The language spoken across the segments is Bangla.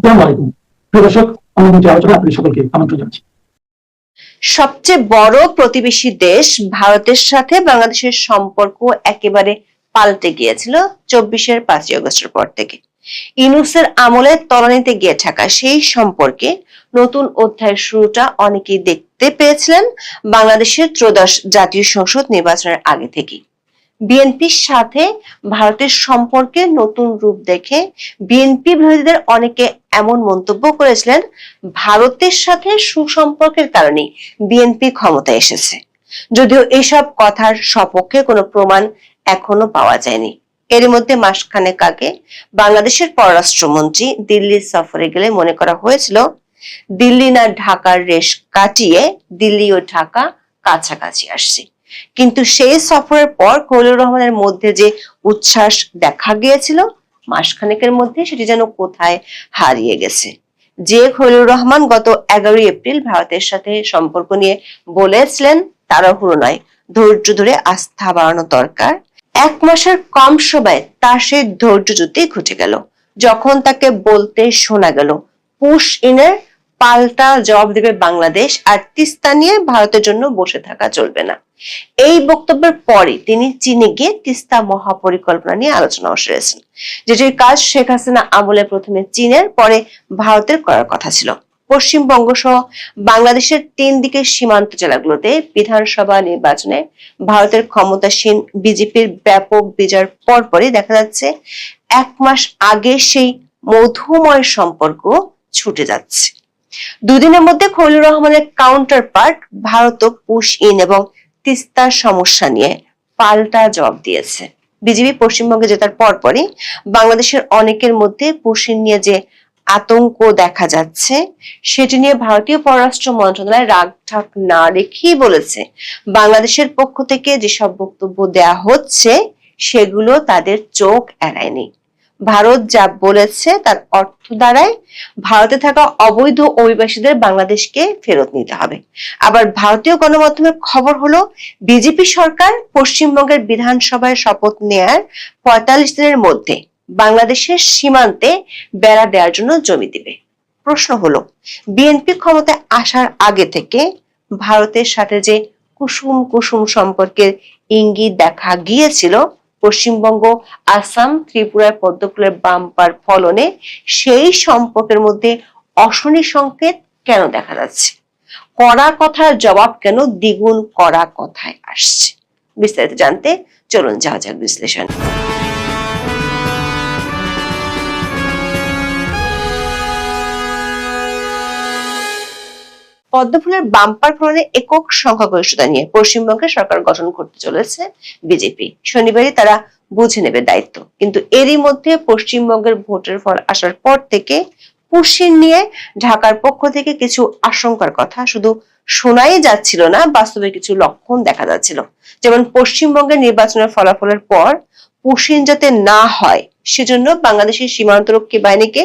আসসালামু আলাইকুম প্রিয় দর্শক, আমি মঞ্চে আলোচনা আপনাদের সকলকে আমন্ত্রণ জানাচ্ছি। সবচেয়ে বড় প্রতিবেশী দেশ ভারতের সাথে বাংলাদেশের সম্পর্ক একেবারে পাল্টে গিয়েছিল 24-এর 5ই আগস্টের পর থেকে। ইউনূসের আমলে তলানিতে গিয়ে থাকা সেই সম্পর্কে নতুন অধ্যায়ের শুরুটা অনেকেই দেখতে পেয়েছিলেন বাংলাদেশের ত্রয়োদশ জাতীয় সংসদ নির্বাচনের আগে থেকেই। বিএনপির সাথে ভারতের সম্পর্কে নতুন রূপ দেখে বিএনপি বিরোধীদের অনেকে এমন মন্তব্য করেছিলেন, ভারতের সাথে সুসম্পর্কের কারণে বিএনপি ক্ষমতায় এসেছে। যদিও এসব কথার সপক্ষে কোনো প্রমাণ এখনো পাওয়া যায়নি। এর মধ্যে মাসখানেক আগে বাংলাদেশের পররাষ্ট্রমন্ত্রী দিল্লি সফরে গেলে মনে করা হয়েছিল দিল্লি না ঢাকার রেশ কাটিয়ে দিল্লি ও ঢাকা কাছাকাছি আসছে। কিন্তু সেই সফরের পর খলিলুর রহমানের মধ্যে যে উচ্ছ্বাস দেখা গিয়েছিল, মাসখানেকের মধ্যে সেটি যেন কোথায় হারিয়ে গেছে। যে খলিলুর রহমান গত 11 এপ্রিল ভারতের সাথে সম্পর্ক নিয়ে বলেছিলেন তাড়াহুড়ো নয়, ধৈর্য ধরে আস্থা বাড়ানো দরকার, 1 মাসের কম সময়ে তার সেই ধৈর্যচ্যুতি ঘটে গেল যখন তাকে বলতে শোনা গেল পুশ ইনের পাল্টা জবাব দেবে বাংলাদেশ, আর তিস্তা নিয়ে ভারতের জন্য বসে থাকা চলবে না। এই বক্তব্যের পরে তিনি চীনে গিয়ে তিস্তা মহাপরিকল্পনা নিয়ে আলোচনা সেরেছেন, যেটির কাজ শেখ হাসিনা আমলে প্রথমে চীনের পরে ভারতের করার কথা ছিল। পশ্চিমবঙ্গ সহ বাংলাদেশের 3 দিকের সীমান্ত জেলাগুলোতে বিধানসভা নির্বাচনে ভারতের ক্ষমতাসীন বিজেপির ব্যাপক বিজয়ের পরপরই দেখা যাচ্ছে 1 মাস আগে সেই মধুময় সম্পর্ক ছুটে যাচ্ছে। দুদিনের মধ্যে খলিলুর রহমানের কাউন্টার পার্ট ভারতও পুশ ইন এবং তিস্তার সমস্যা নিয়ে পাল্টা জবাব দিয়েছে। বিজেপি পশ্চিমবঙ্গে জেতার পরপরই বাংলাদেশের অনেকের মধ্যে পুশ ইন নিয়ে যে আতঙ্ক দেখা যাচ্ছে সেটি নিয়ে ভারতীয় পররাষ্ট্র মন্ত্রণালয় রাগঢাক না রেখেই বলেছে, বাংলাদেশের পক্ষ থেকে যেসব বক্তব্য দেয়া হচ্ছে সেগুলো তাদের চোখ এড়ায়নি। ভারত যা বলেছে তার অর্থ দাঁড়ায় ভারতে থাকা অবৈধ অভিবাসীদের বাংলাদেশকে ফেরত নিতে হবে। আবার ভারতীয় গণমাধ্যমের খবর হলো বিজেপি সরকার পশ্চিমবঙ্গের বিধানসভায় শপথ নেয়ার 45 দিনের মধ্যে বাংলাদেশের সীমান্তে বেড়া দেওয়ার জন্য জমি দিবে। প্রশ্ন হলো, বিএনপি ক্ষমতায় আসার আগে থেকে ভারতের সাথে যে কুসুম কুসুম সম্পর্কের ইঙ্গিত দেখা গিয়েছিল, পশ্চিমবঙ্গ, আসাম, ত্রিপুরার পদ্মফুলের বাম্পার ফলনে সেই সম্পর্কের মধ্যে অশনি সংকেত কেন দেখা যাচ্ছে? কড়া কথার জবাব কেন দ্বিগুণ কড়া কথায় আসছে? বিস্তারিত জানতে চলুন যাওয়া যাক বিশ্লেষণ। পদ্মফুলের বাম্পার ফলনে একক সংখ্যাগরিষ্ঠতা নিয়ে পশ্চিমবঙ্গে সরকার গঠন করতে চলেছে বিজেপি। শনিবারই তারা বুঝে নেবে দায়িত্ব। কিন্তু এরই মধ্যে পশ্চিমবঙ্গের ভোটের ফল আসার পর থেকে পুশিন নিয়ে ঢাকার পক্ষ থেকে কিছু আশঙ্কার কথা শুধু শোনাই যাচ্ছিল না, বাস্তবে কিছু লক্ষণ দেখা যাচ্ছিল। যেমন পশ্চিমবঙ্গের নির্বাচনের ফলাফলের পর পুশিন যাতে না হয় সেজন্য বাংলাদেশের সীমান্তরক্ষী বাহিনীকে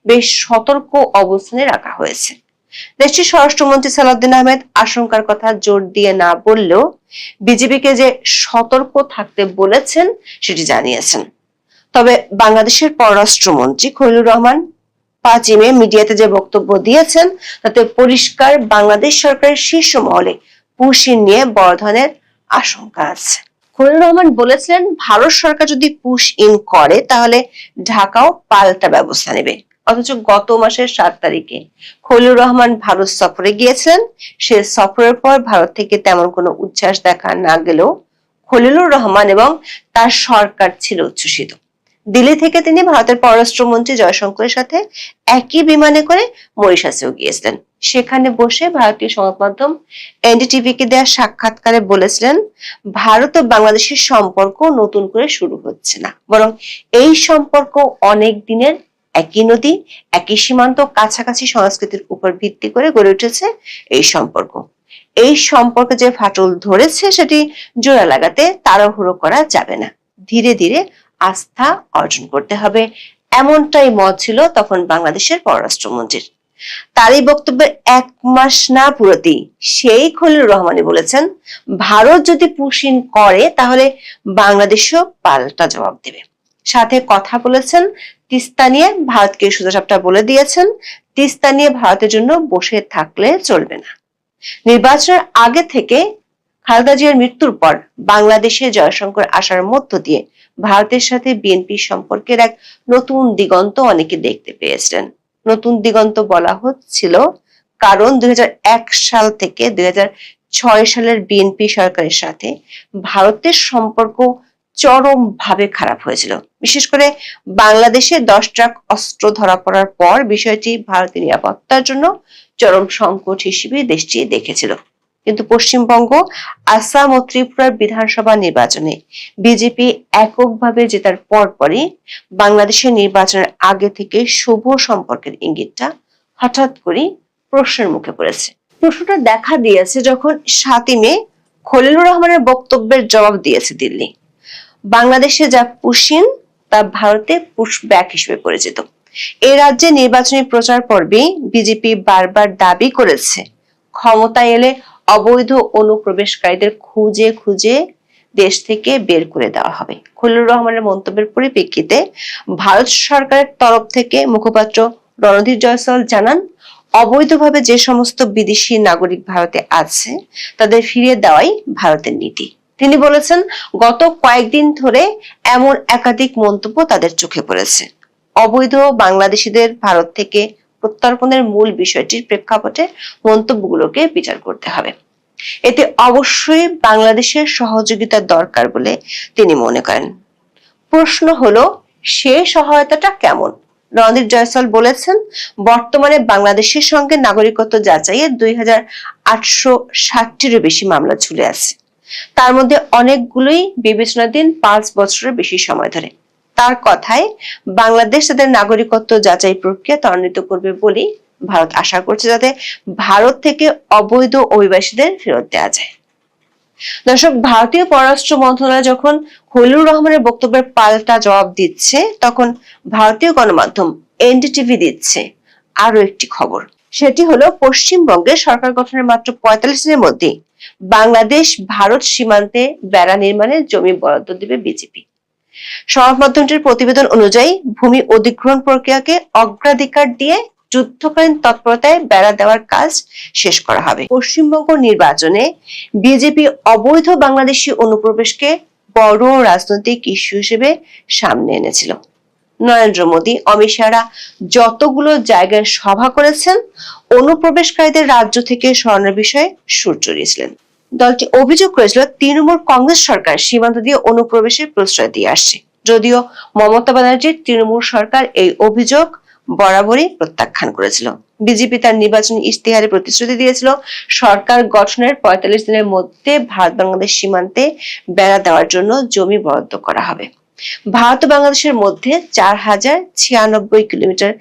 বেশ সতর্ক অবস্থানে রাখা হয়েছে। দেশটির স্বরাষ্ট্রমন্ত্রী সালাউদ্দিন আহমেদ আশঙ্কার কথা জোর দিয়ে না বললেও বিজেপিকে যে সতর্ক থাকতে বলেছেন সেটি জানিয়েছেন। তবে বাংলাদেশের পররাষ্ট্রমন্ত্রী খলিলুর রহমান 5 মে মিডিয়াতে যে বক্তব্য দিয়েছেন তাতে পরিষ্কার বাংলাদেশ সরকারের শীর্ষ মহলে পুশ ইন নিয়ে বড় ধরনের আশঙ্কা আছে। খলিলুর রহমান বলেছিলেন, ভারত সরকার যদি পুশ ইন করে তাহলে ঢাকাও পাল্টা ব্যবস্থা নেবে। অথচ গত মাসের 7 তারিখে খলিলুর রহমান ভারত সফরে গিয়েছিলেন। সে সফরের পর ভারত থেকে তেমন কোনো উচ্ছ্বাস দেখা না গেলেও খলিলুর রহমান এবং তার সরকার ছিল উচ্ছ্বসিত। দিল্লি থেকে তিনি ভারতের পররাষ্ট্রমন্ত্রী জয়শঙ্করের সাথে একই বিমানে করে মরিশাসেও গিয়েছিলেন। সেখানে বসে ভারতীয় সংবাদ মাধ্যম এনডিটিভিকে দেওয়া সাক্ষাৎকারে বলেছিলেন, ভারত ও বাংলাদেশের সম্পর্ক নতুন করে শুরু হচ্ছে না, বরং এই সম্পর্ক অনেক দিনের, একই নদী, একই সীমান্ত, কাছাকাছি সংস্কৃতির উপর ভিত্তি করে গড়ে উঠেছে এই সম্পর্ক। এই সম্পর্কে যে ফাটল ধরেছে সেটি জোড়া লাগাতে তাড়াহুড়ো করা যাবে না, ধীরে ধীরে আস্থা অর্জন করতে হবে, এমনটাই মত ছিল তখন বাংলাদেশের পররাষ্ট্রমন্ত্রীর। তারই বক্তব্যের 1 মাস না পুরোতেই সেই খলিলুর রহমানই বলেছেন, ভারত যদি পুশ ইন করে তাহলে বাংলাদেশও পাল্টা জবাব দেবে। সাথে কথা বলেছেন তিস্তা নিয়ে, ভারতকে সোজাসাপটা বলে দিয়েছেন তিস্তা নিয়ে ভারতের জন্য বসে থাকলে চলবে না। নির্বাচনের আগে থেকে খালেদা জিয়ার মৃত্যুর পর বাংলাদেশে জয়শঙ্কর আসার মধ্য দিয়ে ভারতের সাথে বিএনপি সম্পর্কের এক নতুন দিগন্ত অনেকে দেখতে পেয়েছিলেন। নতুন দিগন্ত বলা হচ্ছিল কারণ 2001 সাল থেকে 2006 সালের বিএনপি সরকারের সাথে ভারতের সম্পর্ক চরমভাবে খারাপ হয়েছিল। বিশেষ করে বাংলাদেশে 10 ট্রাক অস্ত্র ধরা পড়ার পর বিষয়টি ভারতের নিরাপত্তার জন্য চরম সংকট হিসেবে দেশটি দেখেছিল। কিন্তু পশ্চিমবঙ্গ, আসাম ও ত্রিপুরার বিধানসভা নির্বাচনে বিজেপি এককভাবে জেতার পরপরই বাংলাদেশের নির্বাচনের আগে থেকে শুভ সম্পর্কের ইঙ্গিতটা হঠাৎ করে প্রশ্নের মুখে পড়েছে। প্রশ্নটা দেখা দিয়েছে যখন 7 মে খলিলুর রহমানের বক্তব্যের জবাব দিয়েছে দিল্লি। বাংলাদেশে যা পুশিন তা ভারতে পুশব্যাক হিসেবে পরিচিত। এই রাজ্যে নির্বাচনী প্রচার পর্বে বিজেপি বারবার দাবি করেছে ক্ষমতায় এলে অবৈধ অনুপ্রবেশকারীদের খুঁজে খুঁজে দেশ থেকে বের করে দেওয়া হবে। খলিলুর রহমানের মন্তব্যের পরিপ্রেক্ষিতে ভারত সরকারের তরফ থেকে মুখপাত্র রণধীর জয়সওয়াল জানান, অবৈধভাবে যে সমস্ত বিদেশি নাগরিক ভারতে আছে তাদের ফিরিয়ে দেওয়াই ভারতের নীতি। তিনি বলেছেন, গত কয়েকদিন ধরে এমন একাধিক মন্তব্য তাদের চোখে পড়েছে। অবৈধ বাংলাদেশিদের ভারত থেকে প্রত্যর্পণের মূল বিষয়টির প্রেক্ষাপটে মন্তব্যগুলোকে বিচার করতে হবে। এতে অবশ্যই বাংলাদেশের সহযোগিতা দরকার বলে তিনি মনে করেন। প্রশ্ন হলো, সে সহায়তাটা কেমন? রণধীর জয়সওয়াল বলেছেন, বর্তমানে বাংলাদেশের সঙ্গে নাগরিকত্ব যাচাইয়ের 2860টিরও বেশি মামলা ঝুলে আছে। তার মধ্যে অনেকগুলোই বিবেচনাধীন 5 বছরের বেশি সময় ধরে। তার কথায় বাংলাদেশ তাদের নাগরিকত্ব যাচাই প্রক্রিয়া ত্বরান্বিত করবে বলে ভারত আশা করছে, যাতে ভারত থেকে অবৈধ অভিবাসীদের ফেরত দেওয়া যায়। দর্শক, ভারতীয় পররাষ্ট্র মন্ত্রণালয় যখন খলিলুর রহমানের বক্তব্যের পাল্টা জবাব দিচ্ছে, তখন ভারতীয় গণমাধ্যম এনডিটিভি দিচ্ছে আরো একটি খবর। সেটি হলো, পশ্চিমবঙ্গে সরকার গঠনের মাত্র 45 দিনের মধ্যে বাংলাদেশ ভারত সীমান্তে বেড়া নির্মাণের জমি বরাদ্দ দেবে বিজেপি। সংবাদ মাধ্যমটির প্রতিবেদন অনুযায়ী ভূমি অধিগ্রহণ প্রক্রিয়াকে অগ্রাধিকার দিয়ে যুদ্ধকালীন তৎপরতায় বেড়া দেওয়ার কাজ শেষ করা হবে। পশ্চিমবঙ্গ নির্বাচনে বিজেপি অবৈধ বাংলাদেশি অনুপ্রবেশকে বড় রাজনৈতিক ইস্যু হিসেবে সামনে এনেছিল। নরেন্দ্র মোদী, অমিত শাহরা যতগুলো জায়গায় সভা করেছেন, অনুপ্রবেশকারীদের রাজ্য থেকে সরানোর বিষয়ে সুর চড়িয়েছিলেন। দলটি অভিযোগ করেছিল, তৃণমূল কংগ্রেস সরকার সীমান্ত দিয়ে অনুপ্রবেশের প্রশ্রয় দিয়ে আসছে। যদিও মমতা ব্যানার্জির তৃণমূল সরকার এই অভিযোগ বরাবরই প্রত্যাখ্যান করেছিল। বিজেপি তার নির্বাচনী ইশতেহারে প্রতিশ্রুতি দিয়েছিল, সরকার গঠনের 45 দিনের মধ্যে ভারত বাংলাদেশ সীমান্তে বেড়া দেওয়ার জন্য জমি বরাদ্দ করা হবে। ভারত ও বাংলাদেশের মধ্যে 4096 কিলোমিটার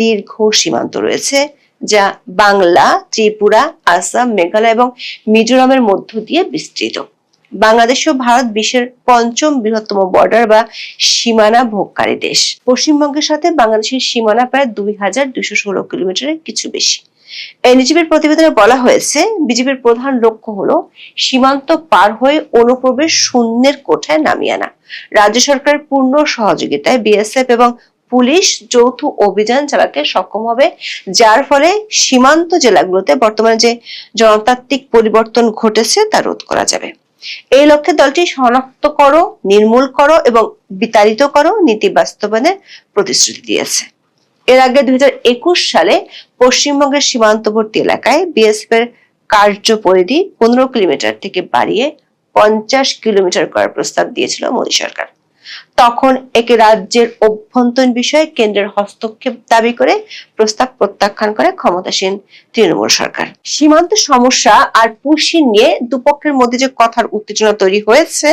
দীর্ঘ সীমান্ত রয়েছে, যা বাংলা, ত্রিপুরা, আসাম, মেঘালয় এবং মিজোরামের মধ্য দিয়ে বিস্তৃত। বাংলাদেশ ও ভারত বিশ্বের 5ম বৃহত্তম বর্ডার বা সীমানা ভোগকারী দেশ। পশ্চিমবঙ্গের সাথে বাংলাদেশের সীমানা প্রায় 2216 কিলোমিটারের কিছু বেশি। এনডিটিভির প্রতিবেদনে বলা হয়েছে, বিজেপির প্রধান লক্ষ্য হলো সীমান্ত পার হয়ে অনুপ্রবেশ শূন্যের কোঠায় নামিয়ে আনা। রাজ্য সরকারের পূর্ণ সহযোগিতায় বিএসএফ এবং পুলিশ যৌথ অভিযান চালাতে সক্ষম হবে, যার ফলে সীমান্ত জেলাগুলোতে বর্তমানে যে জনতান্ত্রিক পরিবর্তন ঘটেছে তা রোধ করা যাবে। এই লক্ষ্যে দলটি শনাক্ত করো, নির্মূল করো এবং বিতাড়িত করো নীতি বাস্তবায়নের প্রতিশ্রুতি দিয়েছে। এর আগে 2021 সালে পশ্চিমবঙ্গের সীমান্তবর্তী এলাকায় বিএসএফ এর কার্য পরিধি 15 কিলোমিটার থেকে বাড়িয়ে 50 কিলোমিটার করার প্রস্তাব দিয়েছিল মোদী সরকার। তখন একে রাজ্যের অভ্যন্তরীণ বিষয়ে কেন্দ্রের হস্তক্ষেপ দাবি করে প্রস্তাব প্রত্যাখ্যান করে ক্ষমতাসীন তৃণমূল সরকার। সীমান্ত সমস্যা আর পুশিন নিয়ে দুপক্ষের মধ্যে যে কথার উত্তেজনা তৈরি হয়েছে,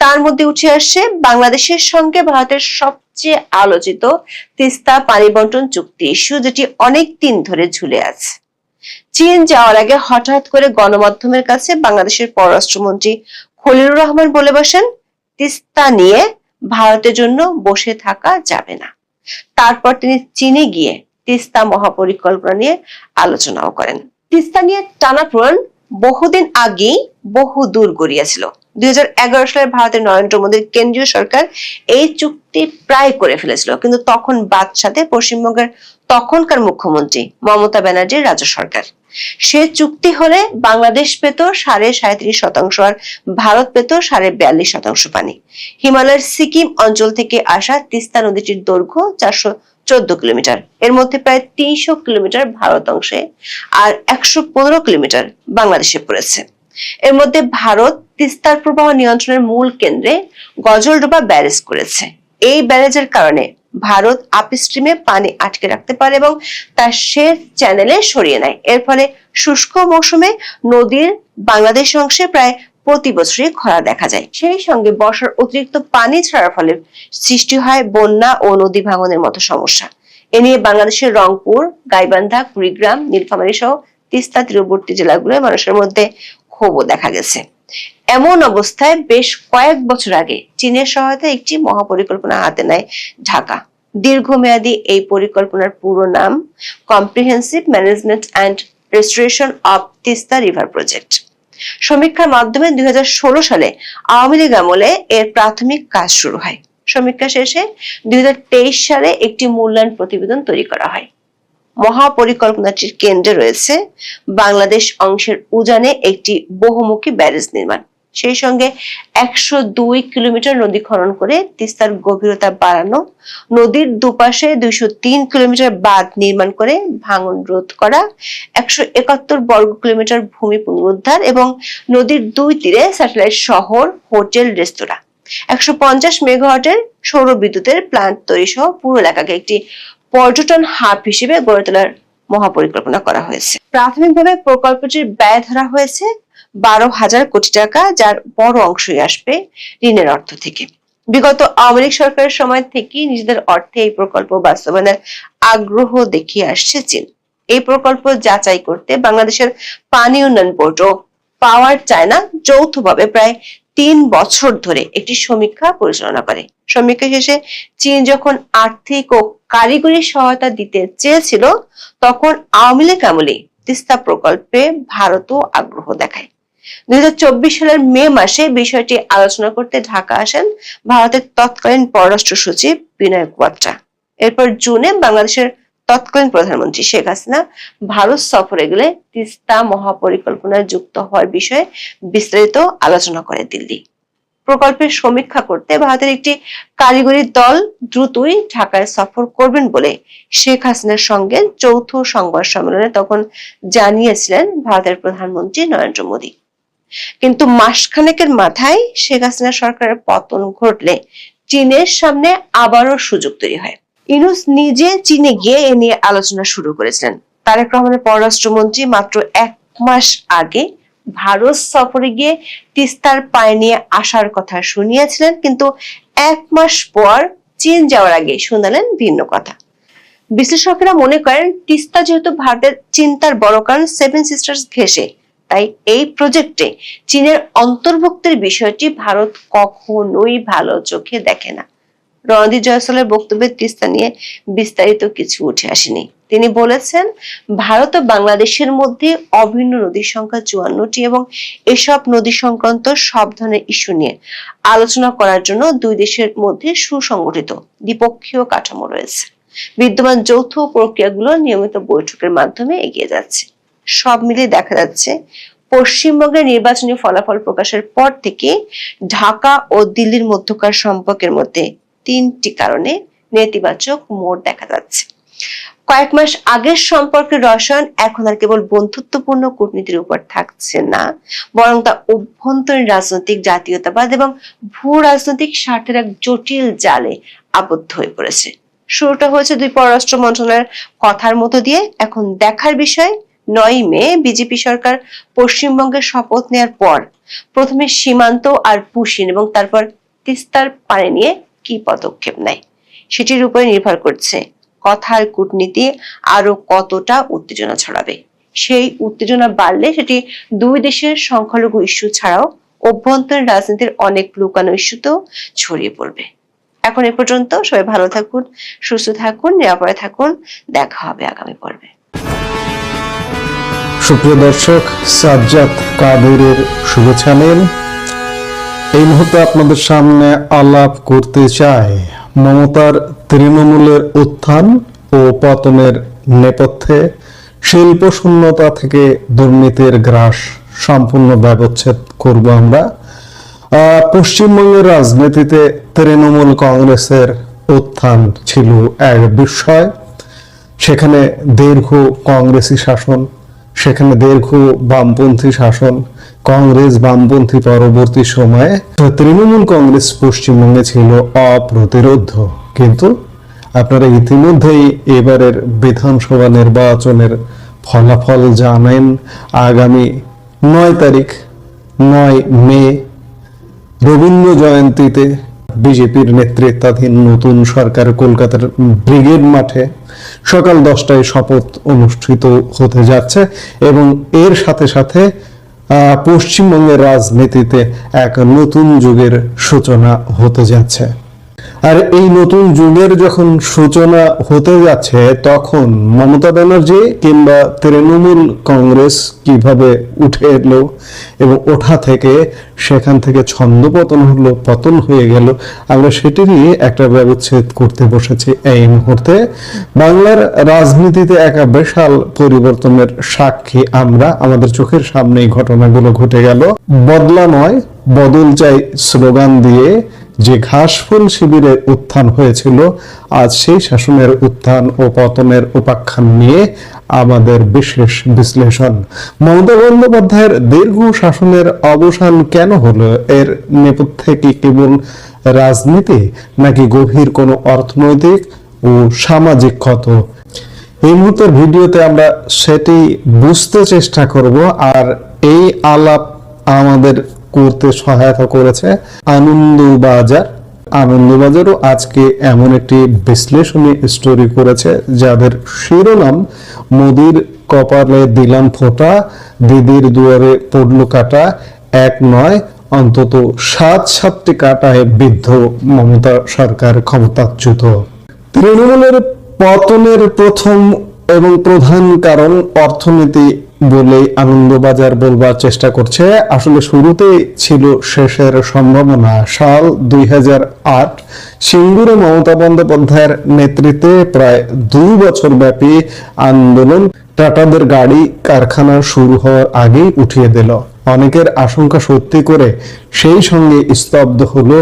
তার মধ্যে উঠে আসছে বাংলাদেশের সঙ্গে ভারতের সবচেয়ে আলোচিত তিস্তা পানি বন্টন চুক্তি ইস্যু, যেটি অনেক দিন ধরে ঝুলে আছে। চীন যাওয়ার আগে হঠাৎ করে গণমাধ্যমের কাছে বাংলাদেশের পররাষ্ট্রমন্ত্রী খলিলুর রহমান বলে বসেন, তিস্তা নিয়ে ভারতের জন্য বসে থাকা যাবে না। তারপর তিনি চীনে গিয়ে তিস্তা মহাপরিকল্পনা নিয়ে আলোচনাও করেন। তিস্তা নিয়ে টানাপোড়েন বহুদিন আগেই বহু দূর গড়িয়েছিল। 2011 সালে ভারতের নরেন্দ্র মোদীর কেন্দ্রীয় সরকার এই চুক্তি প্রায় করে ফেলেছিল, কিন্তু তখন বাদ সাধে পশ্চিমবঙ্গের তখনকার মুখ্যমন্ত্রী মমতা ব্যানার্জির রাজ্য সরকার। সে চুক্তি হলে বাংলাদেশ পেত 37.5% আর ভারত পেত 42.5% পানি। হিমালয়ের সিকিম অঞ্চল থেকে আসা তিস্তা নদীটির দৈর্ঘ্য 414 কিলোমিটার। এর মধ্যে প্রায় 300 কিলোমিটার ভারত অংশে আর 115 কিলোমিটার বাংলাদেশে পড়েছে। এর মধ্যে ভারত তিস্তার প্রবাহ নিয়ন্ত্রণের মূল কেন্দ্রে গজলডোবা ব্যারেজ করেছে। এই ব্যারেজের কারণে ভারত আপস্ট্রিমে পানি আটকে রাখতে পারে এবং তার সেচ চ্যানেলে সরিয়ে নেয়। এর ফলে শুষ্ক মৌসুমে নদীর বাংলাদেশ অংশে প্রায় প্রতি বছরই খরা দেখা যায়। সেই সঙ্গে বর্ষার অতিরিক্ত পানি ছাড়ার ফলে সৃষ্টি হয় বন্যা ও নদী ভাঙনের মতো সমস্যা। এ নিয়ে বাংলাদেশের রংপুর, গাইবান্ধা, কুড়িগ্রাম, নীলফামারী সহ তিস্তা তীরবর্তী জেলাগুলোয় মানুষের মধ্যে ক্ষোভও দেখা গেছে। এমন অবস্থায় বেশ কয়েক বছর আগে চীনের সহায়তায় একটি মহাপরিকল্পনা হাতে নেয় ঢাকা। দীর্ঘমেয়াদী এই পরিকল্পনার পুরো নাম comprehensive management and restoration of Teesta river project. সমীক্ষার মাধ্যমে 2016 সালে আওয়ামী লীগ আমলে এর প্রাথমিক কাজ শুরু হয়। সমীক্ষা শেষে 2023 সালে একটি মূল্যায়ন প্রতিবেদন তৈরি করা হয়। মহাপরিকল্পনাটির কেন্দ্রে রয়েছে বাংলাদেশ অংশের উজানে একটি বহুমুখী ব্যারেজ নির্মাণ, সেই সঙ্গে 102 কিলোমিটার নদী খনন করে তিস্তার গভীরতা বাড়ানো, নদীর দুপাশে 203 কিলোমিটার বাঁধ নির্মাণ করে ভাঙন রোধ করা, 171 বর্গ কিলোমিটার ভূমি পুনরুদ্ধার এবং নদীর দুই তীরে স্যাটেলাইট শহর, হোটেল, রেস্তোরাঁ, 150 মেগাওয়াটের সৌর বিদ্যুতের প্ল্যান্ট তৈরি সহ পুরো এলাকাকে একটি পর্যটন হাব হিসেবে গড়ে তোলার মহাপরিকল্পনা করা হয়েছে। প্রাথমিকভাবে প্রকল্পটির ব্যয় ধরা হয়েছে 12,000 কোটি টাকা, যার বড় অংশই আসবে ঋণের অর্থ থেকে। বিগত আওয়ামী লীগ সরকারের সময় থেকেই নিজেদের অর্থে এই প্রকল্প বাস্তবায়নের আগ্রহ দেখিয়ে আসছে চীন। এই প্রকল্প যাচাই করতে বাংলাদেশের পানি উন্নয়ন বোর্ড ও পাওয়ার চায়না যৌথভাবে প্রায় 3 বছর ধরে একটি সমীক্ষা পরিচালনা করে। সমীক্ষা শেষে চীন যখন আর্থিক ও কারিগরি সহায়তা দিতে চেয়েছিল, তখন আওয়ামী লীগ আমলে তিস্তা প্রকল্পে ভারতও আগ্রহ দেখায়। 2024 সালের মে মাসে বিষয়টি আলোচনা করতে ঢাকা আসেন ভারতের তৎকালীন পররাষ্ট্র সচিব বিনয় কোয়াত্রা। এরপর জুনে বাংলাদেশের তৎকালীন প্রধানমন্ত্রী শেখ হাসিনা ভারত সফরে গেলে তিস্তা মহাপরিকল্পনায় যুক্ত হওয়ার বিষয়ে বিস্তারিত আলোচনা করে দিল্লি। প্রকল্পের সমীক্ষা করতে ভারতের একটি কারিগরি দল দ্রুতই ঢাকায় সফর করবেন বলে শেখ হাসিনার সঙ্গে যৌথ সংবাদ সম্মেলনে তখন জানিয়েছিলেন ভারতের প্রধানমন্ত্রী নরেন্দ্র মোদী। কিন্তু মাসখানেকের মাথায় শেখ হাসিনা সরকারের পতন ঘটলে চীনের সামনে আবারও সুযোগ তৈরি হয়। ইউনূস নিজে চীনে গিয়ে এ নিয়ে আলোচনা শুরু করেছিলেন। তারেক রহমানের পররাষ্ট্রমন্ত্রী মাত্র 1 মাস আগে ভারত সফরে গিয়ে তিস্তার পানি নিয়ে আসার কথা শুনিয়েছিলেন, কিন্তু 1 মাস পর চীন যাওয়ার আগে শোনালেন ভিন্ন কথা। বিশ্লেষকেরা মনে করেন, তিস্তা যেহেতু ভারতের চিন্তার বড় কারণ 7 সিস্টার্স ঘেঁষে, তাই এই প্রজেক্টে চীনের অন্তর্ভুক্তির বিষয়টি ভারত কখনোই ভালো চোখে দেখে না। রণদীপ জয়সওয়ালের বক্তব্যে তিস্তা নিয়ে বিস্তারিত কিছু উঠে আসেনি। তিনি বলেছেন, ভারত ও বাংলাদেশের মধ্যে অভিন্ন নদীর সংখ্যা 54টি এবং এসব নদী সংক্রান্ত সব ধরনের ইস্যু নিয়ে আলোচনা করার জন্য দুই দেশের মধ্যে সুসংগঠিত দ্বিপক্ষীয় কাঠামো রয়েছে। বিদ্যমান যৌথ প্রক্রিয়াগুলো নিয়মিত বৈঠকের মাধ্যমে এগিয়ে যাচ্ছে। সব মিলিয়ে দেখা যাচ্ছে, পশ্চিমবঙ্গের নির্বাচনী ফলাফল প্রকাশের পর থেকে ঢাকা ও দিল্লির মধ্যকার সম্পর্কের মধ্যে 3টি কারণে নেতিবাচক মোড় দেখা যাচ্ছে। কয়েক মাস আগের সম্পর্কের রসায়ন এখন আর কেবল বন্ধুত্বপূর্ণ কূটনীতির উপর থাকছে না, বরং তা অভ্যন্তরীণ রাজনৈতিক জাতীয়তাবাদ এবং ভূ রাজনৈতিক স্বার্থের এক জটিল জালে আবদ্ধ হয়ে পড়েছে। শুরুটা হয়েছে দুই পররাষ্ট্র মন্ত্রণালয়ের কথার মতো দিয়ে। এখন দেখার বিষয়, 9 মে বিজেপি সরকার পশ্চিমবঙ্গের শপথ নেওয়ার পর প্রথমে সীমান্ত আর পুশিন এবং তারপর তিস্তার পানি নিয়ে কি পদক্ষেপ নেয়, সেটির উপরে নির্ভর করছে কথার কূটনীতি আরো কতটা উত্তেজনা ছড়াবে। সেই উত্তেজনা বাড়লে সেটি দুই দেশের সংখ্যালঘু ইস্যু ছাড়াও অভ্যন্তরীণ রাজনীতির অনেক লুকানো ইস্যুতেও ছড়িয়ে পড়বে। এখন এ পর্যন্ত। সবাই ভালো থাকুন, সুস্থ থাকুন, নিরাপদে থাকুন। দেখা হবে আগামী পর্বে। সুপ্রিয় দর্শক, সাজ্জাদ কাদেরের শুভেচ্ছা নিন। এই মুহূর্তে আপনাদের সামনে আলাপ করতে চাই মমতার তৃণমূলের উত্থান ও পতনের নেপথ্যে শিল্প শূন্যতা থেকে দুর্নীতির গ্রাস সম্পূর্ণ ব্যবচ্ছেদ করব আমরা। পশ্চিমবঙ্গের রাজনীতিতে তৃণমূল কংগ্রেসের উত্থান ছিল এক বিস্ময়। সেখানে দীর্ঘ কংগ্রেসি শাসন, সেখানে দীর্ঘ বামপন্থী শাসন, কংগ্রেস বামপন্থী পরবর্তী সময়ে তৃণমূল কংগ্রেস পশ্চিমবঙ্গে ছিল অপ্রতিরোধ্য। কিন্তু আপনারা ইতিমধ্যেই এবারের বিধানসভা নির্বাচনের ফলাফল জানেন। আগামী 9 মে রবীন্দ্র জয়ন্তীতে বিজেপির নেতৃত্বাধীন নতুন সরকার কলকাতার ব্রিগেড মাঠে সকাল 10টায় শপথ অনুষ্ঠিত হতে যাচ্ছে এবং এর সাথে সাথে পশ্চিমবঙ্গের রাজনীতিতে এক নতুন যুগের সূচনা হতে যাচ্ছে। আর এই নতুন যুগের যখন সূচনা হতে যাচ্ছে তখন মমতা ব্যানার্জি কিংবা তৃণমূল কংগ্রেস কিভাবে উঠে এলো এবং ওঠা থেকে সেখান থেকে ছন্দপতন হলো, পতন হয়ে গেল, আমরা সেটিরই একটা ব্যবচ্ছেদ করতে বসেছি এই মুহূর্তে। বাংলার রাজনীতিতে এক বিশাল পরিবর্তনের সাক্ষী আমরা, আমাদের চোখের সামনে এই ঘটনাগুলো ঘটে গেল। বদলা নয় বদল চাই স্লোগান দিয়ে যে ঘাসফুল শিবিরের উত্থান হয়েছিল, আজ সেই শাসনের উত্থান ও পতনের উপাখ্যান নিয়ে আমাদের বিশেষ বিশ্লেষণ। মমতা বন্দ্যোপাধ্যায়ের দীর্ঘ শাসনের অবসান কেন হলো? এর নেপথ্যে কি কেবল রাজনীতি নাকি গভীর কোনো অর্থনৈতিক ও সামাজিক ক্ষত? এই মুহূর্তের ভিডিওতে আমরা সেটি বুঝতে চেষ্টা করব। আর এই আলাপ আমাদের করতে সহায়তা করেছে আনন্দবাজারও আজকে এমন একটি বিশ্লেষণী স্টোরি করেছে যাদের শিরোনাম মোদির কপালে দিলাম ফোঁটা, দিদির দুয়ারে পড়লো কাটা, এক নয় অন্তত 7টি কাটায় বিদ্ধ মমতা সরকার ক্ষমতাচ্যুত। তৃণমূলের পতনের প্রথম এবং প্রধান কারণ অর্থনীতি বলে আনন্দবাজার বলবার চেষ্টা করছে। আসলে শুরুতেই ছিল শেষের সম্ভাবনা। সাল 2008 সিঙ্গুরে মমতা বন্দ্যোপাধ্যায়ের নেতৃত্বে প্রায় 2 বছর ব্যাপী আন্দোলন টাটাদের গাড়ি কারখানা শুরু হওয়ার আগেই উঠিয়ে দিল। অনেকের আশঙ্কা সত্যি করে সেই সঙ্গে স্তব্ধ হলো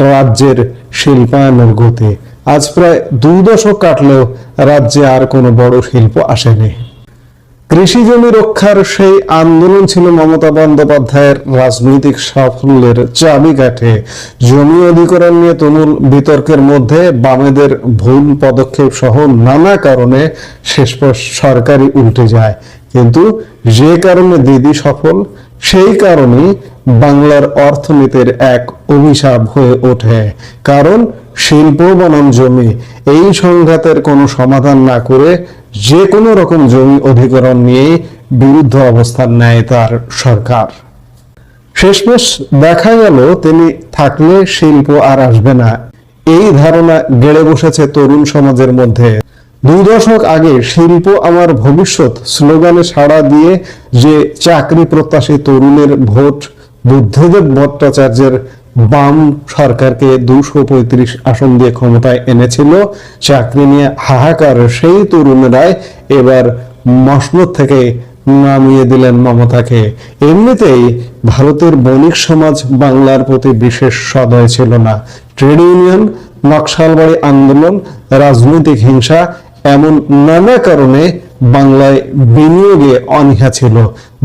রাজ্যের শিল্পায়নের গতি। আজ প্রায় 2 দশক কাটলেও রাজ্যে আর কোনো বড় শিল্প আসেনি। কৃষি জমি রক্ষার সেই আন্দোলন ছিল মমতা বন্দ্যোপাধ্যায়ের রাজনৈতিক সাফল্যের চাবিকাঠি। জমি অধিগ্রহণ নিয়ে তুমুল বিতর্কের মধ্যে বামেদের ভুল পদক্ষেপ সহ নানা কারণে শেষ সরকারই উল্টে যায়। কিন্তু যে কারণে দিদি সফল, সেই কারণেই বাংলার অর্থনীতির এক অভিশাপ হয়ে ওঠে। কারণ শিল্প বনাম জমি, এই সংঘাতের কোনো সমাধান না করে যে কোনো রকম জমি অধিগ্রহণ নিয়ে বিরুদ্ধ অবস্থান নেয় তার সরকার। শেষমেশ দেখা গেল তিনি থাকলে শিল্প আর আসবে না, এই ধারণা গেড়ে বসেছে তরুণ সমাজের মধ্যে। 2 দশক আগে শিল্প আমার ভবিষ্যৎ স্লোগানে সাড়া দিয়ে যে চাকরি প্রত্যাশী তরুণের ভোট বুদ্ধদেব ভট্টাচার্যের বাম সরকারকে 235 আসন দিয়ে ক্ষমতায় এনেছিল, চাকরি নিয়ে হাহাকার সেই তরুণেরাই এবার মসনদ থেকে নামিয়ে দিলেন মমতাকে। এমনিতেই ভারতের বণিক সমাজ বাংলার প্রতি বিশেষ সদয় ছিল না। ট্রেড ইউনিয়ন, নকশালবাড়ি আন্দোলন, রাজনৈতিক হিংসা, এমন নানা কারণে বাংলায় বিনিয়োগে অনীহা ছিল।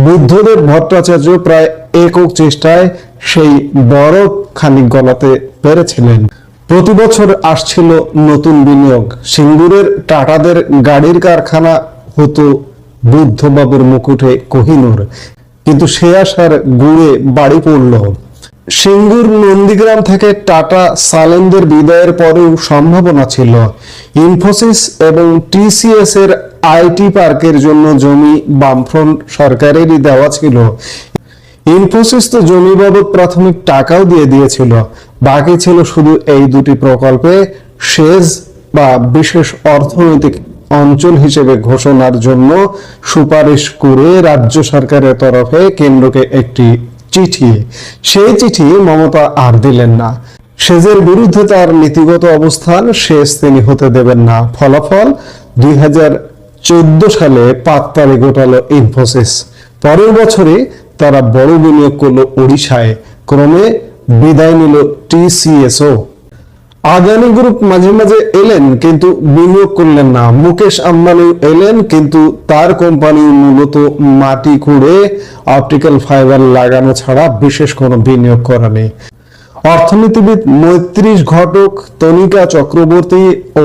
বুদ্ধদেব ভট্টাচার্য প্রায় একক চেষ্টায় সেই বরফ খানিক গলাতে পেরেছিলেন। প্রতি বছর আসছিল নতুন বিনিয়োগ। সিঙ্গুরের টাটাদের গাড়ির কারখানা হতো বুদ্ধবাবুর মুকুটে কোহিনূর, কিন্তু সে আশার গুড়ে বাড়ি পড়ল। সিঙ্গুর নন্দীগ্রাম থেকে টাটা সালেমদের বিদায়ের পরেও সম্ভাবনা ছিল। ইনফোসিস এবং টিসিএস এর আইটি পার্কের জন্য জমি বামফ্রন্ট সরকারেরই দেওয়া ছিল। ইনফোসিস তো জমি বাবদ প্রাথমিক টাকাও দিয়ে দিয়েছিল। বাকি ছিল শুধু এই 2টি প্রকল্পে সেজ বা বিশেষ অর্থনৈতিক অঞ্চল হিসেবে ঘোষণার জন্য সুপারিশ করে রাজ্য সরকারের তরফে কেন্দ্রকে একটি চিঠি, সেই চিঠি মমতা আর দিলেন না। সেজের বিরুদ্ধে তার নীতিগত অবস্থান, শেষ তিনি হতে দেবেন না। ফলাফল 2014 সালে পাততাড়ি ঘটালো ইনফোসিস। পরের বছরে তারা বড় বিনিয়োগ করলো ওড়িশায়, ক্রমে বিদায় নিল টিসিএসও। আদানি গ্রুপ মাঝে মাঝে এলেন কিন্তু বিনিয়োগ করলেন না। মুকেশ আম্বানি এলেন কিন্তু তার কোম্পানি মূলত মাটি খুঁড়ে অপটিক্যাল ফাইবার লাগানো ছাড়া বিশেষ কোনো বিনিয়োগ করা নেই। অর্থনীতিবিদ মৈত্রী ঘটক, তনিকা চক্রবর্তী ও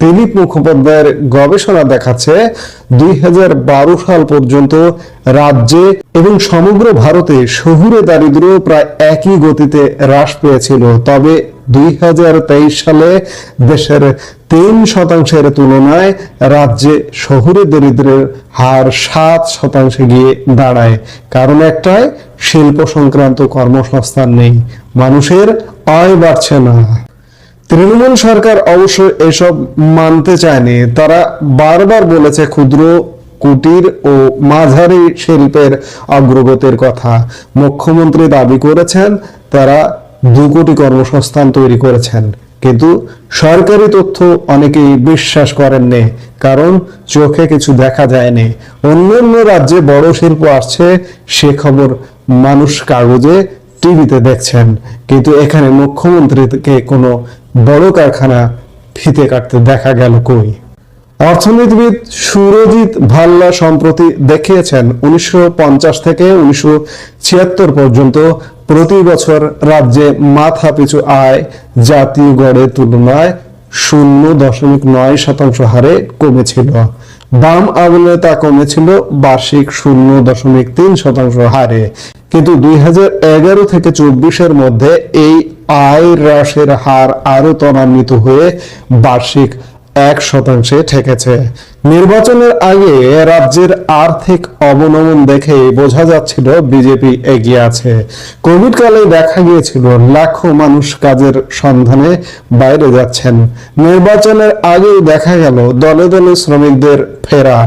দিলীপ মুখোপাধ্যায়ের গবেষণা দেখাচ্ছে 2012 সাল পর্যন্ত রাজ্যে এবং সমগ্র ভারতে শহুরে দারিদ্র্য প্রায় একই গতিতে হ্রাস পেয়েছিল। তবে 2023 সালে দেশের 3% তুলনায় রাজ্যে শহুরে দরিদ্রের হার 7% গিয়ে দাঁড়ায়। কারণ একটাই, শিল্প সংক্রান্ত কর্মসংস্থান নেই, মানুষের আয় বাড়ছে না। তৃণমূল সরকার অবশ্য এসব মানতে চায়নি। তারা বারবার বলেছে ক্ষুদ্র, কুটির ও মাঝারি শিল্পের অগ্রগতির কথা। মুখ্যমন্ত্রী দাবি করেছেন তারা 2 কোটি কর্মসংস্থান তৈরি করেছেন, কিন্তু সরকারি তথ্য অনেকেই বিশ্বাস করেননি, কারণ চোখে কিছু দেখা যায়নি। অন্যান্য রাজ্যে বড় শিল্প আসছে, সে খবর মানুষ কাগজে, টিভিতে দেখছেন, কিন্তু এখানে মুখ্যমন্ত্রীকে কোনো বড় কারখানা ফিতে কাটতে দেখা গেল কই? অর্থনীতিবিদ সুরজিৎ ভাল্লা সম্প্রতি দেখিয়েছেন 1950 থেকে 1976 পর্যন্ত প্রতি বছর রাজ্যে মাথা পিছু আয় জাতীয় গড়ের তুলনায় 0.9% হারে কমেছিল। বাম আমলে তা কমেছিল বার্ষিক 0.3% হারে। কিন্তু 2011 থেকে 24-এর মধ্যে এই আয় হ্রাসের হার আরো ত্বরান্বিত হয়ে বার্ষিক 1% ঠেকেছে। নির্বাচনের আগে রাজ্যের আর্থিক অবনমন দেখে বোঝা যাচ্ছিল বিজেপি এগিয়ে আছে। কোভিড কালে দেখা গিয়েছিল লাখো মানুষ কাজের সন্ধানে বাইরে যাচ্ছেন। নির্বাচনের আগেই দেখা গেল দলে দলে শ্রমিকদের ফেরা,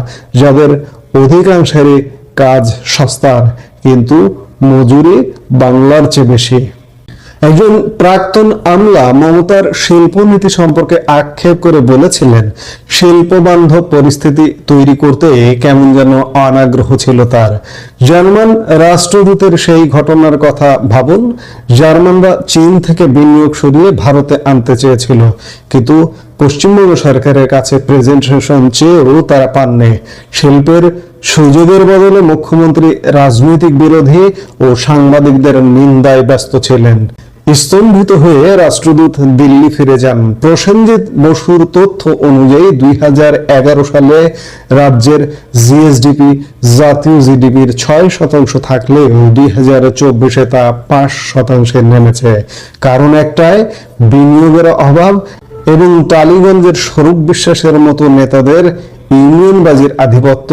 যাদের অধিকাংশেরই কাজ সস্তার, কিন্তু মজুরি বাংলার চেয়ে বেশি। একজন প্রাক্তন আমলা মমতার শিল্পনীতি সম্পর্কে আক্ষেপ করে বলেছিলেন, শিল্পবান্ধব পরিস্থিতি তৈরি করতে কেমন যেন অনাগ্রহ ছিল তার। জার্মান রাষ্ট্রদূতের সেই ঘটনার কথা ভাবুন। জার্মানরা চীন থেকে বিনিয়োগ সরিয়ে ভারতে আনতে চেয়েছিল, কিন্তু পশ্চিমবঙ্গ সরকারের কাছে প্রেজেন্টেশন চেয়েও তারা পাননি। শিল্পের সুযোগের বদলে মুখ্যমন্ত্রী রাজনৈতিক বিরোধী ও সাংবাদিকদের নিন্দায় ব্যস্ত ছিলেন। স্তম্ভিত হয়ে রাষ্ট্রদূত দিল্লি ফিরে যান। প্রসেনজিৎ বসুর তথ্য অনুযায়ী 2011 সালে রাজ্যের জিএসডিপি জাতীয় জিডিপির 6% থাকলেও 2024-এ তা 5% নেমেছে। কারণ একটাই, বিনিয়োগের অভাব এবং টালিগঞ্জের স্বরূপ বিশ্বাসের মতো নেতাদের ইউনিয়নবাজির আধিপত্য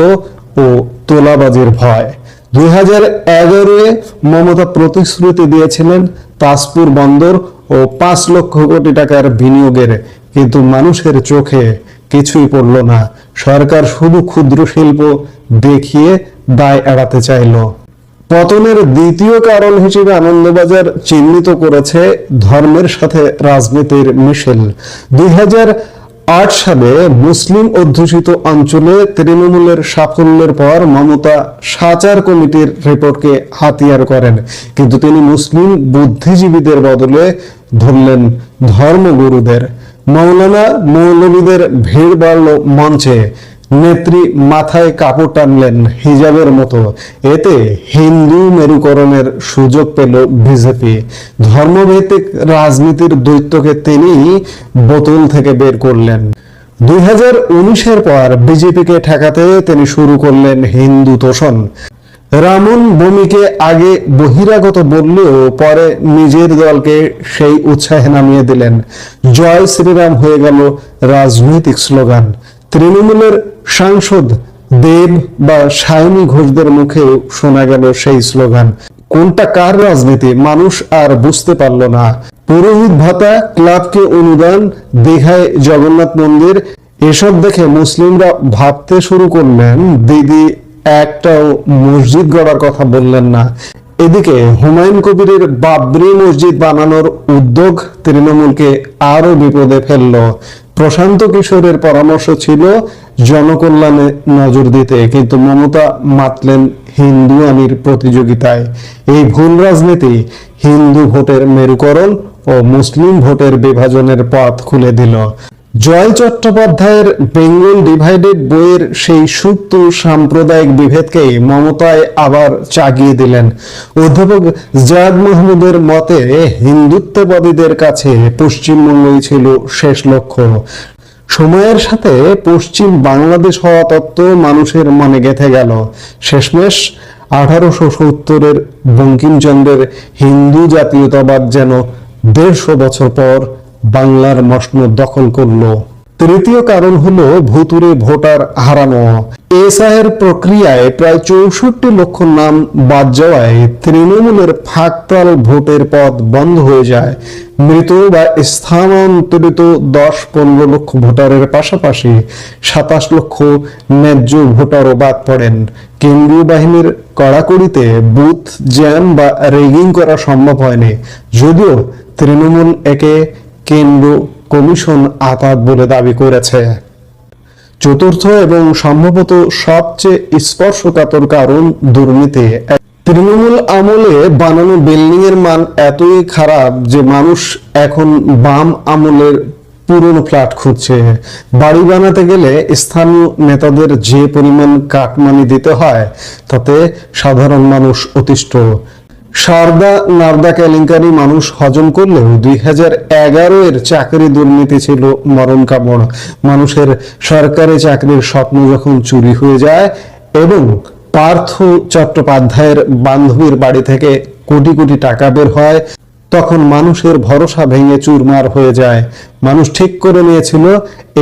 ও তোলাবাজির ভয়। 2011-এ মমতা প্রতিশ্রুতি দিয়েছিলেন তাজপুর বন্দর ও 5 লক্ষ কোটি টাকার বিনিয়োগের, কিন্তু মানুষের চোখে কিছুই পড়ল না। সরকার শুধু ক্ষুদ্র শিল্প দেখিয়ে দায় এড়াতে চাইল। পতনের দ্বিতীয় কারণ হিসেবে আনন্দবাজার চিহ্নিত করেছে ধর্মের সাথে রাজনীতির মিশেল। 2008 সালে মুসলিম অধ্যুষিত অঞ্চলে তৃণমূলের সাফল্যের পর মমতা সাচার কমিটির রিপোর্টকে হাতিয়ার করেন, কিন্তু তিনি মুসলিম বুদ্ধিজীবীদের বদলে ধরলেন ধর্মগুরুদের। মৌলানা মৌলবীদের ভিড় বাড়ল মঞ্চে, নেত্রী মাথায় কাপড় টানলেন হিজাবের মতো। এতে হিন্দু মেরুকরণের সুযোগ পেল বিজেপি। ধর্মভিত্তিক রাজনীতির দৈত্যকে তিনি বোতল থেকে বের করলেন। 2019-এর পর বিজেপিকে ঠেকাতে তিনি শুরু করলেন হিন্দু তোষণ। রামন বমিকে আগে বহিরাগত বললেও পরে নিজের দলকে সেই উৎসাহে নামিয়ে দিলেন। জয় শ্রীরাম হয়ে গেল রাজনৈতিক স্লোগান। তৃণমূলের সাংসদ দেব বা সায়নী ঘোষদের মুখেও শোনা গেল সেই স্লোগান। কোনটা কার রাজনীতি মানুষ আর বুঝতে পারল না। পুরোহিত ভাতা, ক্লাবকে অনুদান, দীঘায় জগন্নাথ মন্দির, এসব দেখে মুসলিমরা ভাবতে শুরু করলেন দিদি একটাও মসজিদ গড়ার কথা বললেন না। এদিকে হুমায়ুন কবিরের বাবরি মসজিদ বানানোর উদ্যোগ তৃণমূলকে আরো বিপদে ফেলল। প্রশান্ত কিশোরের পরামর্শ ছিল জনকল্যাণে নজর দিতে, কিন্তু মমতা মাতলেন হিন্দুয়ানির প্রতিযোগিতায়। এই ভুল রাজনীতি হিন্দু ভোটের মেরুকরণ ও মুসলিম ভোটের বিভাজনের পথ খুলে দিল। জয় চট্টোপাধ্যায়ের বেঙ্গল ডিভাইডেড বইয়ের সেই সুপ্ত সাম্প্রদায়িক বিভেদকেই মমতায় আবার চাগিয়ে দিলেন। অধ্যাপক জায়েদ মাহমুদের মতে হিন্দুত্ববাদীদের কাছে পশ্চিমবঙ্গই ছিল শেষ লক্ষ্য। সময়ের সাথে পশ্চিম বাংলাদেশ হওয়া তত্ত্ব মানুষের মনে গেঁথে গেল। শেষমেশ 1870-এর বঙ্কিমচন্দ্রের হিন্দু জাতীয়তাবাদ যেন 150 বছর পর বাংলার মসনদ দখল করলো। তৃতীয় কারণ হলো ভুতুরে ভোটার হারানো। এসআইয়ের প্রক্রিয়ায় প্রায় 64 লক্ষ নাম বাদ যাওয়ায় তৃণমূলের ফাঁকতাল ভোটের পথ বন্ধ হয়ে যায়। মৃত বা স্থানান্তরিত 10-15 লক্ষ ভোটারের পাশাপাশি 27 লক্ষ ন্যায্য ভোটারও বাদ পড়েন। কেন্দ্রীয় বাহিনীর কড়াকড়িতে বুথ জ্যাম বা রেগিং করা সম্ভব হয়নি, যদিও তৃণমূল একে কেন্দ্র কমিশন আঘাত বলে দাবি করেছে। চতুর্থ এবং সম্ভবত সবচেয়ে স্পর্শকাতর কারণ দুর্নীতি। তৃণমূল আমলে বানানো বিল্ডিং এর মান এতই খারাপ যে মানুষ এখন বাম আমলের পুরনো ফ্ল্যাট খুঁজছে। বাড়ি বানাতে গেলে স্থানীয় নেতাদের যে পরিমাণ কাটমানি দিতে হয় তাতে সাধারণ মানুষ অতিষ্ঠ। সারদা নারদা কেলেঙ্কারি মানুষ হজম করলেও 2011-এর চাকরি দুর্নীতি ছিল মরণ কামড়। মানুষের সরকারি চাকরির স্বপ্ন যখন চুরি হয়ে যায় এবং পার্থ চট্টোপাধ্যায়ের বান্ধবীর বাড়ি থেকে কোটি কোটি টাকা বের হয়, তখন মানুষের ভরসা ভেঙে চুরমার হয়ে যায়। মানুষ ঠিক করে নিয়েছিল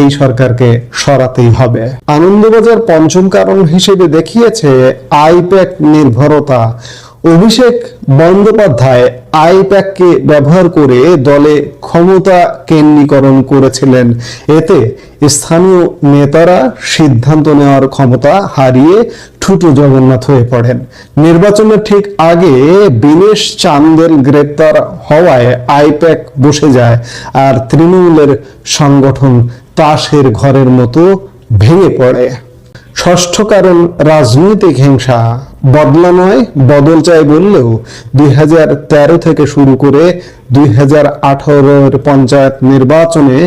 এই সরকারকে সরাতেই হবে। আনন্দবাজার পঞ্চম কারণ হিসেবে দেখিয়েছে আইপ্যাক নির্ভরতা। অভিষেক বন্দ্যোপাধ্যায় আইপ্যাককে ব্যবহার করে দলে ক্ষমতা কেন্দ্রীকরণ করেছিলেন। এতে স্থানীয় নেতারা সিদ্ধান্ত নেওয়ার ক্ষমতা হারিয়ে ঠুটো জগন্নাথ হয়ে পড়েন। নির্বাচনের ঠিক আগে বিনেশ চান্দেল গ্রেপ্তার হওয়ায় আইপ্যাক বসে যায়, আর তৃণমূলের সংগঠন তাসের ঘরের মতো ভেঙে পড়ে। ষষ্ঠ কারণ রাজনৈতিক হিংসা। বদলা নয় বদল চাই বললেও 2013 থেকে শুরু করে 2018-এর পঞ্চায়েত নির্বাচনে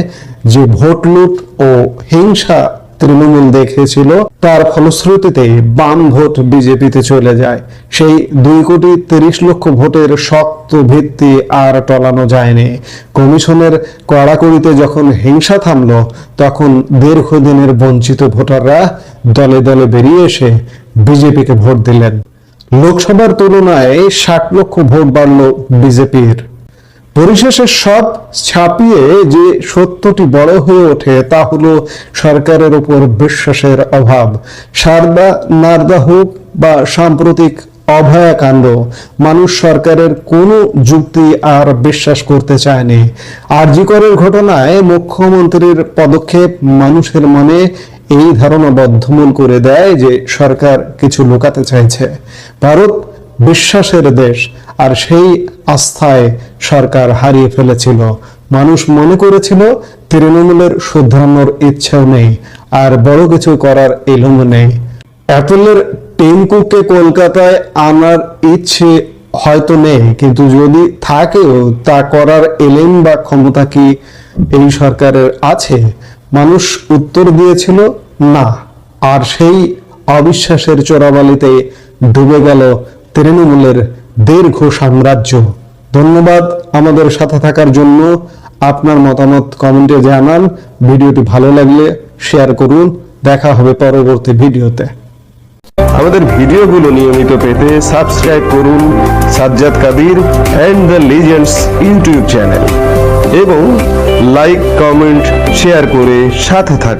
যে ভোট লুট ও হিংসা তৃণমূল দেখেছিল তার ফলশ্রুতিতে বাম ভোট বিজেপিতে চলে যায়। সেই 2,30,00,000 ভোটের শক্ত ভিত্তি আর টলানো যায়নি। কমিশনের কড়াকড়িতে যখন হিংসা থামলো, তখন দীর্ঘদিনের বঞ্চিত ভোটাররা দলে দলে বেরিয়ে এসে বিজেপিকে ভোট দিলেন। লোকসভার তুলনায় 60 লক্ষ ভোট বাড়ল বিজেপির। পরিশেষে সব ছাপিয়ে যে সত্যটি বড় হয়ে ওঠে তা হলো সরকারের উপর বিশ্বাসের অভাব। সারদা নারদা হোক বা সাম্প্রতিক অভয়াকাণ্ড, মানুষ সরকারের কোনো যুক্তি আর বিশ্বাস করতে চায়নি। আরজি করের ঘটনায় মুখ্যমন্ত্রীর পদক্ষেপ মানুষের মনে এই ধারণা বদ্ধমূল করে দেয় যে সরকার কিছু লুকাতে চাইছে। ভারত বিশ্বাসের দেশ, আর সেই আস্থায় সরকার হারিয়ে ফেলেছিল। মানুষ মনে করেছিল তৃণমূলের শুধরানোর ইচ্ছেও নেই, আর বড় কিছু করার এলোমও নেই। অ্যাপলের টিম কুককে কলকাতায় আনার ইচ্ছে হয়তো নেই, কিন্তু যদি থাকেও তা করার এলেম বা ক্ষমতা কি এই সরকারের আছে? মানুষ উত্তর দিয়েছিল না, আর সেই অবিশ্বাসের চোরাবালিতে ডুবে গেল তৃণমূলের দীর্ঘ সাম্রাজ্য। ধন্যবাদ আমাদের সাথে থাকার জন্য। আপনার মতামত কমেন্টে জানান। ভিডিওটি ভালো লাগলে শেয়ার করুন। দেখা হবে পরবর্তী ভিডিওতে। আমাদের ভিডিওগুলো নিয়মিত পেতে সাবস্ক্রাইব করুন Sajjad Kadir and the legends YouTube channel এবং লাইক, কমেন্ট, শেয়ার করে সাথে থাকুন।